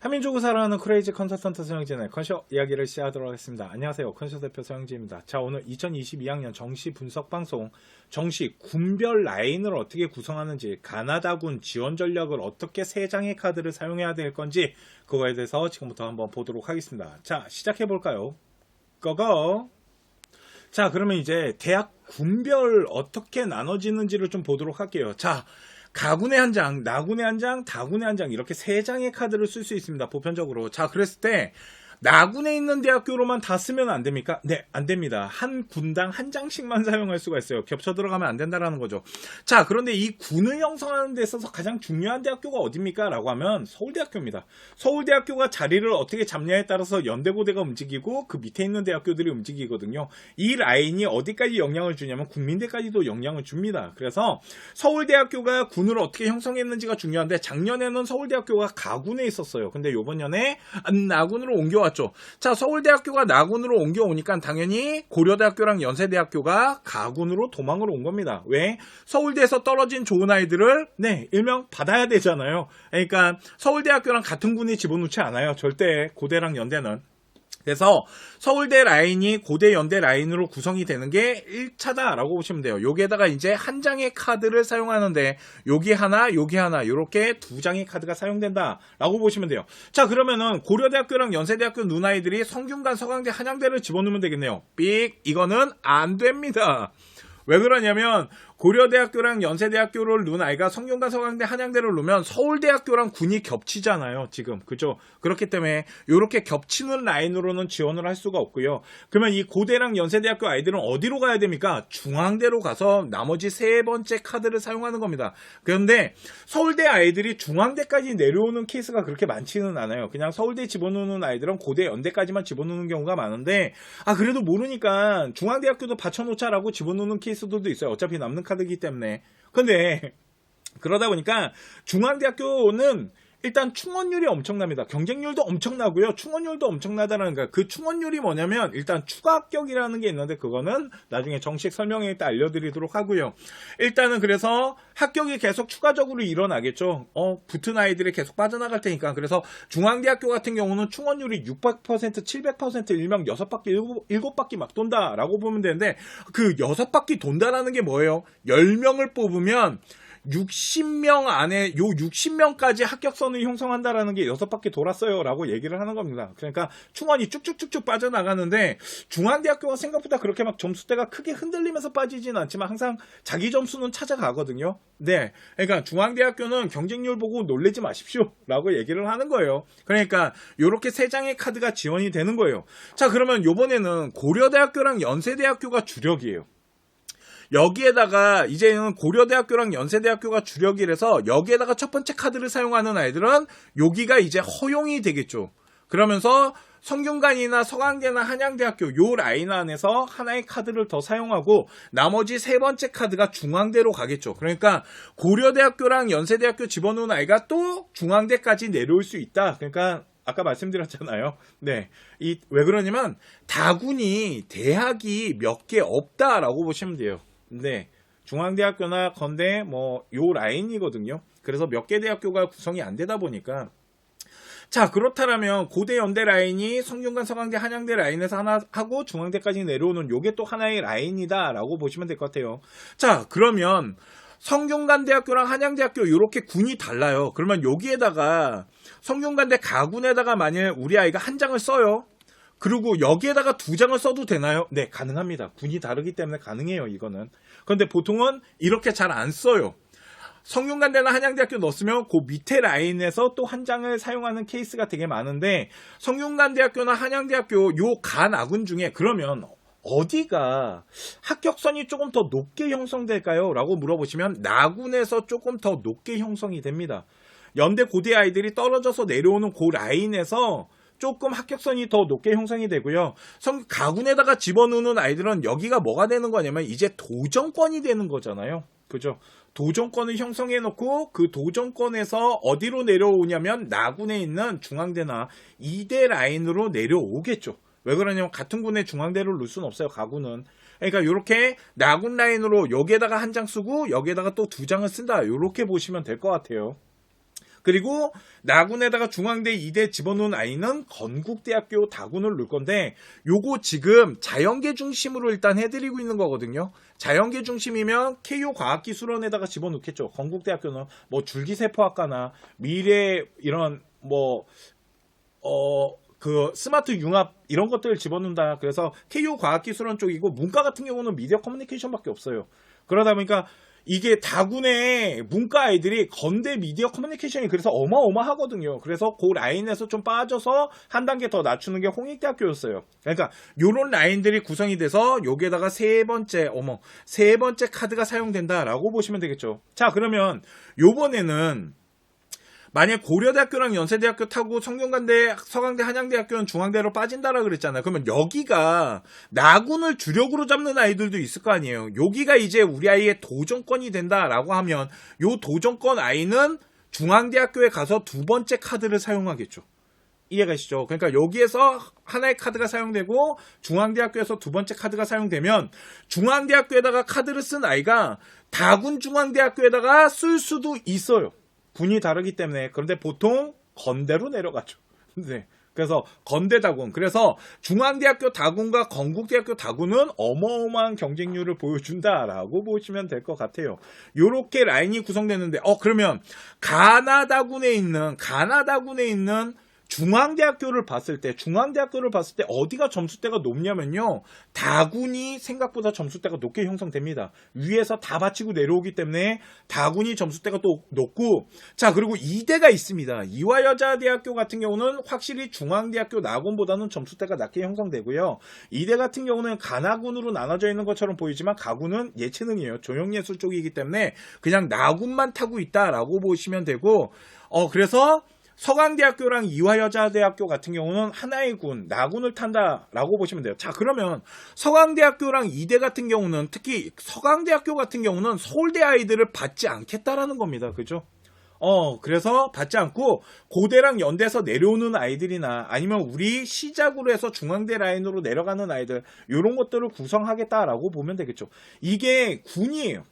한민족을 사랑하는 크레이지 컨설턴트 서영진의 컨쇼 이야기를 시작하도록 하겠습니다. 안녕하세요. 컨쇼 대표 서영진입니다. 자, 오늘 2022학년 정시 분석 방송, 정시 군별 라인을 어떻게 구성하는지, 가나다군 지원 전략을 어떻게 3장의 카드를 사용해야 될 건지, 그거에 대해서 지금부터 한번 보도록 하겠습니다. 자, 시작해볼까요? 고고! 자, 그러면 이제 대학 군별 어떻게 나눠지는지를 좀 보도록 할게요. 자, 가군의 한 장, 나군의 한 장, 다군의 한 장, 이렇게 3장의 카드를 쓸 수 있습니다. 보편적으로. 자, 그랬을 때 나군에 있는 대학교로만 다 쓰면 안 됩니까? 네, 안 됩니다. 한 군당 한 장씩만 사용할 수가 있어요. 겹쳐 들어가면 안 된다라는 거죠. 자, 그런데 이 군을 형성하는 데 있어서 가장 중요한 대학교가 어디입니까? 라고 하면 서울대학교입니다. 서울대학교가 자리를 어떻게 잡냐에 따라서 연대고대가 움직이고 그 밑에 있는 대학교들이 움직이거든요. 이 라인이 어디까지 영향을 주냐면 국민대까지도 영향을 줍니다. 그래서 서울대학교가 군을 어떻게 형성했는지가 중요한데, 작년에는 서울대학교가 가군에 있었어요. 근데 요번 년에 나군으로 옮겨왔죠. 자, 서울대학교가 나군으로 옮겨오니까 당연히 고려대학교랑 연세대학교가 가군으로 도망을 온 겁니다. 왜? 서울대에서 떨어진 좋은 아이들을 일명 받아야 되잖아요. 그러니까 서울대학교랑 같은 군이 집어넣지 않아요. 절대 고대랑 연대는. 그래서 서울대 라인이 고대 연대 라인으로 구성이 되는 게 1차다라고 보시면 돼요. 여기에다가 이제 한 장의 카드를 사용하는데 여기 하나 이렇게 2장의 카드가 사용된다라고 보시면 돼요. 자, 그러면은 고려대학교랑 연세대학교 누나이들이 성균관, 서강대, 한양대를 집어넣으면 되겠네요. 삑! 이거는 안 됩니다. 왜 그러냐면 고려대학교랑 연세대학교를 넣은 아이가 성균관, 서강대, 한양대를 넣으면 서울대학교랑 군이 겹치잖아요. 지금. 그죠? 그렇기 때문에 이렇게 겹치는 라인으로는 지원을 할 수가 없고요. 그러면 이 고대랑 연세대학교 아이들은 어디로 가야 됩니까? 중앙대로 가서 나머지 3번째 카드를 사용하는 겁니다. 그런데 서울대 아이들이 중앙대까지 내려오는 케이스가 그렇게 많지는 않아요. 그냥 서울대 집어넣는 아이들은 고대, 연대까지만 집어넣는 경우가 많은데, 그래도 모르니까 중앙대학교도 받쳐놓자라고 집어넣는 케이스들도 있어요. 어차피 남는 카드이기 때문에. 근데 그러다 보니까 중앙대학교는 일단 충원율이 엄청납니다. 경쟁률도 엄청나고요. 충원율도 엄청나다는 거야. 그 충원율이 뭐냐면 일단 추가 합격이라는 게 있는데, 그거는 나중에 정식 설명회 때 알려드리도록 하고요. 일단은 그래서 합격이 계속 추가적으로 일어나겠죠. 붙은 아이들이 계속 빠져나갈 테니까. 그래서 중앙대학교 같은 경우는 충원율이 600%, 700%, 일명 6바퀴, 7바퀴 막 돈다라고 보면 되는데, 그 6바퀴 돈다라는 게 뭐예요? 10명을 뽑으면 60명 안에 요 60명까지 합격선을 형성한다라는 게 6바퀴 돌았어요 라고 얘기를 하는 겁니다. 그러니까 충원이 쭉쭉쭉쭉 빠져나가는데, 중앙대학교가 생각보다 그렇게 막 점수대가 크게 흔들리면서 빠지진 않지만 항상 자기 점수는 찾아가거든요. 네, 그러니까 중앙대학교는 경쟁률 보고 놀라지 마십시오 라고 얘기를 하는 거예요. 그러니까 요렇게 3장의 카드가 지원이 되는 거예요. 자, 그러면 요번에는 고려대학교랑 연세대학교가 주력이에요. 여기에다가 이제는 고려대학교랑 연세대학교가 주력이라서 여기에다가 첫 번째 카드를 사용하는 아이들은 여기가 이제 허용이 되겠죠. 그러면서 성균관이나 서강대나 한양대학교 요 라인 안에서 하나의 카드를 더 사용하고 나머지 3번째 카드가 중앙대로 가겠죠. 그러니까 고려대학교랑 연세대학교 집어넣은 아이가 또 중앙대까지 내려올 수 있다. 그러니까 아까 말씀드렸잖아요. 네. 왜 그러냐면 다군이 대학이 몇 개 없다라고 보시면 돼요. 네. 중앙대학교나 건대 요 라인이거든요. 그래서 몇 개 대학교가 구성이 안 되다 보니까, 자, 그렇다면 고대, 연대 라인이 성균관, 서강대, 한양대 라인에서 하나 하고 중앙대까지 내려오는 요게 또 하나의 라인이다라고 보시면 될 것 같아요. 자, 그러면 성균관대학교랑 한양대학교 이렇게 군이 달라요. 그러면 여기에다가 성균관대 가군에다가 만약 우리 아이가 한 장을 써요. 그리고 여기에다가 2장을 써도 되나요? 네, 가능합니다. 군이 다르기 때문에 가능해요, 이거는. 그런데 보통은 이렇게 잘 안 써요. 성균관대나 한양대학교 넣었으면 그 밑에 라인에서 또 한 장을 사용하는 케이스가 되게 많은데, 성균관대학교나 한양대학교 요 가나군 중에 그러면 어디가 합격선이 조금 더 높게 형성될까요? 라고 물어보시면 나군에서 조금 더 높게 형성이 됩니다. 연대 고대 아이들이 떨어져서 내려오는 그 라인에서 조금 합격선이 더 높게 형성이 되고요. 가군에다가 집어넣는 아이들은 여기가 뭐가 되는 거냐면 이제 도정권이 되는 거잖아요. 그죠? 도정권을 형성해 놓고 그 도정권에서 어디로 내려오냐면 나군에 있는 중앙대나 이대 라인으로 내려오겠죠. 왜 그러냐면 같은 군에 중앙대를 넣을 수는 없어요, 가군은. 그러니까 이렇게 나군 라인으로 여기에다가 한 장 쓰고 여기에다가 또 2장을 쓴다. 이렇게 보시면 될 것 같아요. 그리고 나군에다가 중앙대 2대 집어넣은 아이는 건국대학교 다군을 넣을 건데 요거 지금 자연계 중심으로 일단 해드리고 있는 거거든요. 자연계 중심이면 KU 과학기술원에다가 집어넣겠죠. 건국대학교는 뭐 줄기세포학과나 미래 이런 뭐 그 스마트 융합 이런 것들을 집어넣는다. 그래서 KU 과학기술원 쪽이고 문과 같은 경우는 미디어 커뮤니케이션밖에 없어요. 그러다 보니까 이게 다군의 문과 아이들이 건대 미디어 커뮤니케이션이 그래서 어마어마하거든요. 그래서 그 라인에서 좀 빠져서 한 단계 더 낮추는 게 홍익대학교였어요. 그러니까 요런 라인들이 구성이 돼서 여기에다가 세 번째 카드가 사용된다라고 보시면 되겠죠. 자, 그러면 요번에는 만약 고려대학교랑 연세대학교 타고 성균관대, 서강대, 한양대학교는 중앙대로 빠진다라 그랬잖아요. 그러면 여기가 나군을 주력으로 잡는 아이들도 있을 거 아니에요. 여기가 이제 우리 아이의 도전권이 된다라고 하면 요 도전권 아이는 중앙대학교에 가서 두 번째 카드를 사용하겠죠. 이해가시죠? 그러니까 여기에서 하나의 카드가 사용되고 중앙대학교에서 두 번째 카드가 사용되면 중앙대학교에다가 카드를 쓴 아이가 다군 중앙대학교에다가 쓸 수도 있어요. 군이 다르기 때문에. 그런데 보통 건대로 내려가죠. 네. 그래서 건대 다군. 그래서 중앙대학교 다군과 건국대학교 다군은 어마어마한 경쟁률을 보여준다라고 보시면 될 것 같아요. 요렇게 라인이 구성되는데 그러면 가나다군에 있는 중앙대학교를 봤을 때 어디가 점수대가 높냐면요. 다군이 생각보다 점수대가 높게 형성됩니다. 위에서 다 받치고 내려오기 때문에 다군이 점수대가 또 높고, 자, 그리고 이대가 있습니다. 이화여자대학교 같은 경우는 확실히 중앙대학교 나군보다는 점수대가 낮게 형성되고요. 이대 같은 경우는 가나군으로 나눠져 있는 것처럼 보이지만 가군은 예체능이에요. 조형예술 쪽이기 때문에 그냥 나군만 타고 있다라고 보시면 되고, 그래서 서강대학교랑 이화여자대학교 같은 경우는 하나의 군, 나군을 탄다라고 보시면 돼요. 자, 그러면 서강대학교랑 이대 같은 경우는 특히 서강대학교 같은 경우는 서울대 아이들을 받지 않겠다라는 겁니다. 그죠? 그래서 받지 않고 고대랑 연대에서 내려오는 아이들이나 아니면 우리 시작으로 해서 중앙대 라인으로 내려가는 아이들 이런 것들을 구성하겠다라고 보면 되겠죠. 이게 군이에요.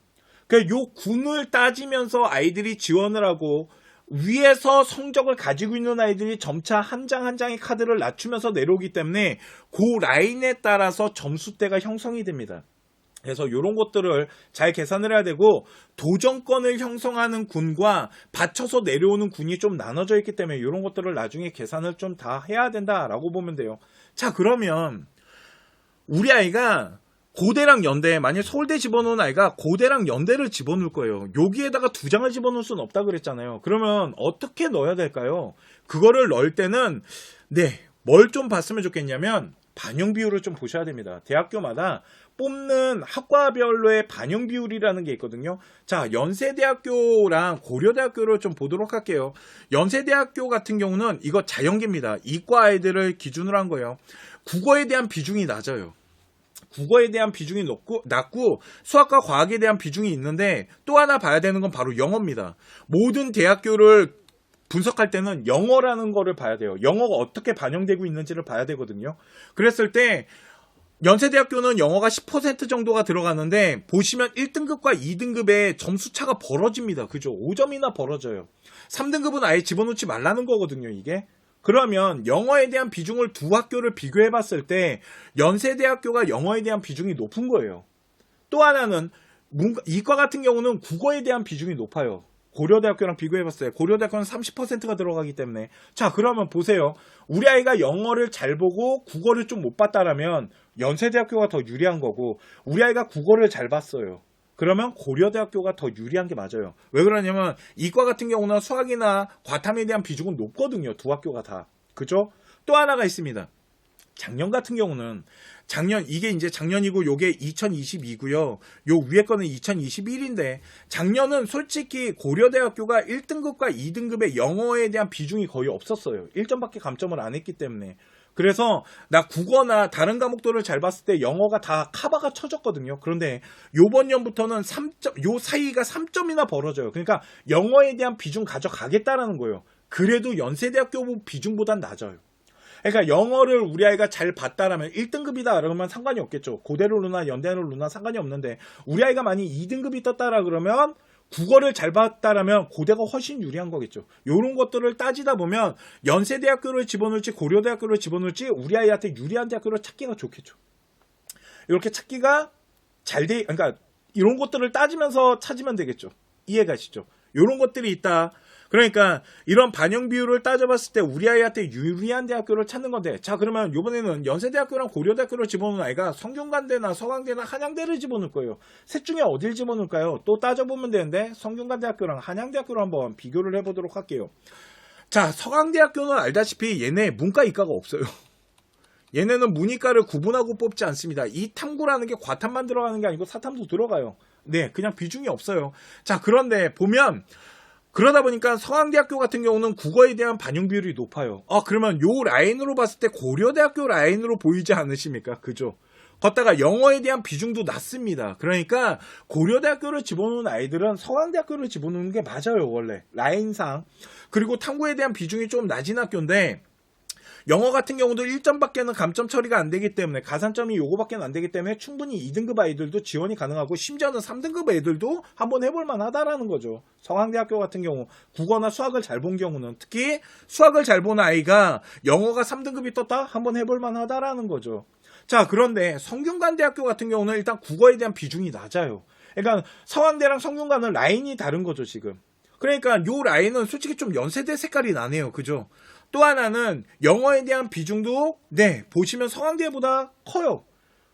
그러니까 요 군을 따지면서 아이들이 지원을 하고 위에서 성적을 가지고 있는 아이들이 점차 한 장 한 장의 카드를 낮추면서 내려오기 때문에 그 라인에 따라서 점수대가 형성이 됩니다. 그래서 이런 것들을 잘 계산을 해야 되고 도전권을 형성하는 군과 받쳐서 내려오는 군이 좀 나눠져 있기 때문에 이런 것들을 나중에 계산을 좀 다 해야 된다라고 보면 돼요. 자, 그러면 우리 아이가 고대랑 연대, 만약 서울대 집어넣은 아이가 고대랑 연대를 집어넣을 거예요. 여기에다가 두 장을 집어넣을 수는 없다 그랬잖아요. 그러면 어떻게 넣어야 될까요? 그거를 넣을 때는 뭘 좀 봤으면 좋겠냐면 반영 비율을 좀 보셔야 됩니다. 대학교마다 뽑는 학과별로의 반영 비율이라는 게 있거든요. 자, 연세대학교랑 고려대학교를 좀 보도록 할게요. 연세대학교 같은 경우는 이거 자연계입니다. 이과 아이들을 기준으로 한 거예요. 국어에 대한 비중이 낮아요. 국어에 대한 비중이 낮고 수학과 과학에 대한 비중이 있는데 또 하나 봐야 되는 건 바로 영어입니다. 모든 대학교를 분석할 때는 영어라는 거를 봐야 돼요. 영어가 어떻게 반영되고 있는지를 봐야 되거든요. 그랬을 때 연세대학교는 영어가 10% 정도가 들어가는데 보시면 1등급과 2등급의 점수 차가 벌어집니다. 그죠? 5점이나 벌어져요. 3등급은 아예 집어넣지 말라는 거거든요, 이게. 그러면 영어에 대한 비중을 두 학교를 비교해 봤을 때 연세대학교가 영어에 대한 비중이 높은 거예요. 또 하나는 이과 같은 경우는 국어에 대한 비중이 높아요. 고려대학교랑 비교해 봤어요. 고려대학교는 30%가 들어가기 때문에. 자, 그러면 보세요. 우리 아이가 영어를 잘 보고 국어를 좀 못 봤다라면 연세대학교가 더 유리한 거고, 우리 아이가 국어를 잘 봤어요. 그러면 고려대학교가 더 유리한 게 맞아요. 왜 그러냐면 이과 같은 경우는 수학이나 과탐에 대한 비중은 높거든요. 두 학교가 다. 그죠? 또 하나가 있습니다. 작년 같은 경우는 이게 이제 작년이고 요게 2022고요. 요 위에 거는 2021인데 작년은 솔직히 고려대학교가 1등급과 2등급의 영어에 대한 비중이 거의 없었어요. 1점밖에 감점을 안 했기 때문에. 그래서 나 국어나 다른 과목들을 잘 봤을 때 영어가 다 카바가 쳐졌거든요. 그런데 요번 년부터는 3점, 요 사이가 3점이나 벌어져요. 그러니까 영어에 대한 비중 가져가겠다라는 거예요. 그래도 연세대학교 비중보단 낮아요. 그러니까 영어를 우리 아이가 잘 봤다라면 1등급이다 그러면 상관이 없겠죠. 고대로 누나 연대로 누나 상관이 없는데 우리 아이가 만약 2등급이 떴다라 그러면 국어를 잘 봤다라면 고대가 훨씬 유리한 거겠죠. 이런 것들을 따지다 보면 연세대학교를 집어넣을지 고려대학교를 집어넣을지 우리 아이한테 유리한 대학교를 찾기가 좋겠죠. 이렇게 찾기가 그러니까 이런 것들을 따지면서 찾으면 되겠죠. 이해가시죠? 이런 것들이 있다. 그러니까 이런 반영 비율을 따져봤을 때 우리 아이한테 유리한 대학교를 찾는 건데, 자 그러면 이번에는 연세대학교랑 고려대학교를 집어넣은 아이가 성균관대나 서강대나 한양대를 집어넣을 거예요. 셋 중에 어딜 집어넣을까요? 또 따져보면 되는데 성균관대학교랑 한양대학교를 한번 비교를 해보도록 할게요. 자, 서강대학교는 알다시피 얘네 문과 이과가 없어요. 얘네는 문이과를 구분하고 뽑지 않습니다. 이 탐구라는 게 과탐만 들어가는 게 아니고 사탐도 들어가요. 네, 그냥 비중이 없어요. 자, 그런데 보면 그러다 보니까 서강대학교 같은 경우는 국어에 대한 반영 비율이 높아요. 그러면 요 라인으로 봤을 때 고려대학교 라인으로 보이지 않으십니까? 그죠? 걷다가 영어에 대한 비중도 낮습니다. 그러니까 고려대학교를 집어넣는 아이들은 서강대학교를 집어넣는 게 맞아요, 원래. 라인상. 그리고 탐구에 대한 비중이 좀 낮은 학교인데, 영어 같은 경우도 1점밖에는 감점 처리가 안 되기 때문에, 가산점이 요거밖에 안 되기 때문에 충분히 2등급 아이들도 지원이 가능하고, 심지어는 3등급 애들도 한번 해볼 만하다라는 거죠. 서강대학교 같은 경우 국어나 수학을 잘 본 경우는, 특히 수학을 잘 본 아이가 영어가 3등급이 떴다? 한번 해볼 만하다라는 거죠. 자, 그런데 성균관대학교 같은 경우는 일단 국어에 대한 비중이 낮아요. 그러니까 서강대랑 성균관은 라인이 다른 거죠, 지금. 그러니까 요 라인은 솔직히 좀 연세대 색깔이 나네요. 그죠? 또 하나는 영어에 대한 비중도 보시면 서강대보다 커요.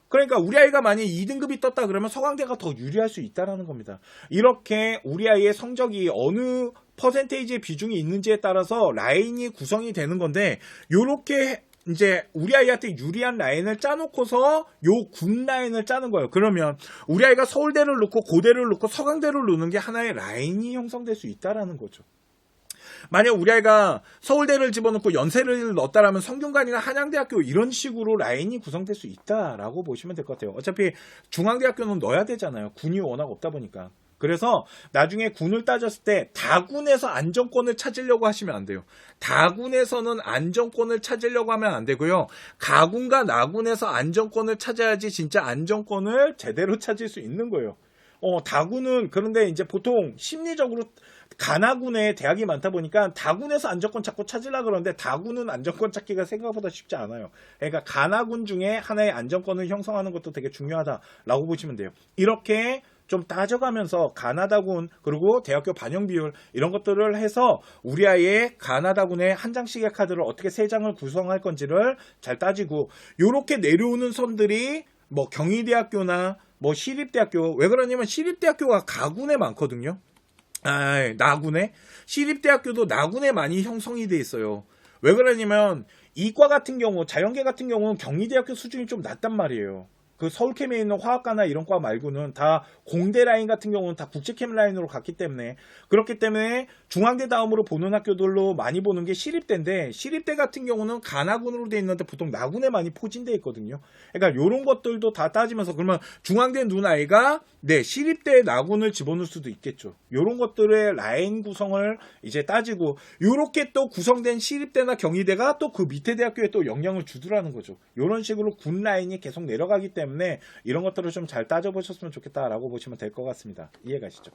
그러니까 우리 아이가 만약에 2등급이 떴다 그러면 서강대가 더 유리할 수 있다는 겁니다. 이렇게 우리 아이의 성적이 어느 퍼센테이지의 비중이 있는지에 따라서 라인이 구성이 되는 건데, 요렇게 이제 우리 아이한테 유리한 라인을 짜놓고서 요 군 라인을 짜는 거예요. 그러면 우리 아이가 서울대를 놓고 고대를 놓고 서강대를 놓는 게 하나의 라인이 형성될 수 있다라는 거죠. 만약 우리 아이가 서울대를 집어넣고 연세를 넣었다라면 성균관이나 한양대학교 이런 식으로 라인이 구성될 수 있다라고 보시면 될 것 같아요. 어차피 중앙대학교는 넣어야 되잖아요. 군이 워낙 없다 보니까. 그래서 나중에 군을 따졌을 때 다군에서 안정권을 찾으려고 하시면 안 돼요. 다군에서는 안정권을 찾으려고 하면 안 되고요. 가군과 나군에서 안정권을 찾아야지 진짜 안정권을 제대로 찾을 수 있는 거예요. 다군은 그런데 이제 보통 심리적으로 가나군에 대학이 많다 보니까 다군에서 안정권 찾고 찾으려고 그러는데, 다군은 안정권 찾기가 생각보다 쉽지 않아요. 그러니까 가나군 중에 하나의 안정권을 형성하는 것도 되게 중요하다라고 보시면 돼요. 이렇게 좀 따져가면서 가나다군 그리고 대학교 반영 비율 이런 것들을 해서 우리 아이의 가나다군의 한 장씩의 카드를 어떻게 3장을 구성할 건지를 잘 따지고, 요렇게 내려오는 선들이 뭐 경희대학교나 뭐 시립대학교, 왜 그러냐면 시립대학교가 가군에 많거든요. 나군에? 시립대학교도 나군에 많이 형성이 돼 있어요. 왜 그러냐면 이과 같은 경우, 자연계 같은 경우는 경희대학교 수준이 좀 낮단 말이에요. 그 서울캠에 있는 화학과나 이런 과 말고는 다 공대 라인 같은 경우는 다 국제캠 라인으로 갔기 때문에, 그렇기 때문에 중앙대 다음으로 보는 학교들로 많이 보는 게 시립대인데, 시립대 같은 경우는 가나군으로 돼 있는데 보통 나군에 많이 포진돼 있거든요. 그러니까 이런 것들도 다 따지면서, 그러면 중앙대 눈아이가 시립대 나군을 집어넣을 수도 있겠죠. 이런 것들의 라인 구성을 이제 따지고, 이렇게 또 구성된 시립대나 경희대가 또 그 밑에 대학교에 또 영향을 주더라는 거죠. 이런 식으로 군 라인이 계속 내려가기 때문에 이런 것들을 좀 잘 따져보셨으면 좋겠다라고 보시면 될 것 같습니다. 이해가시죠?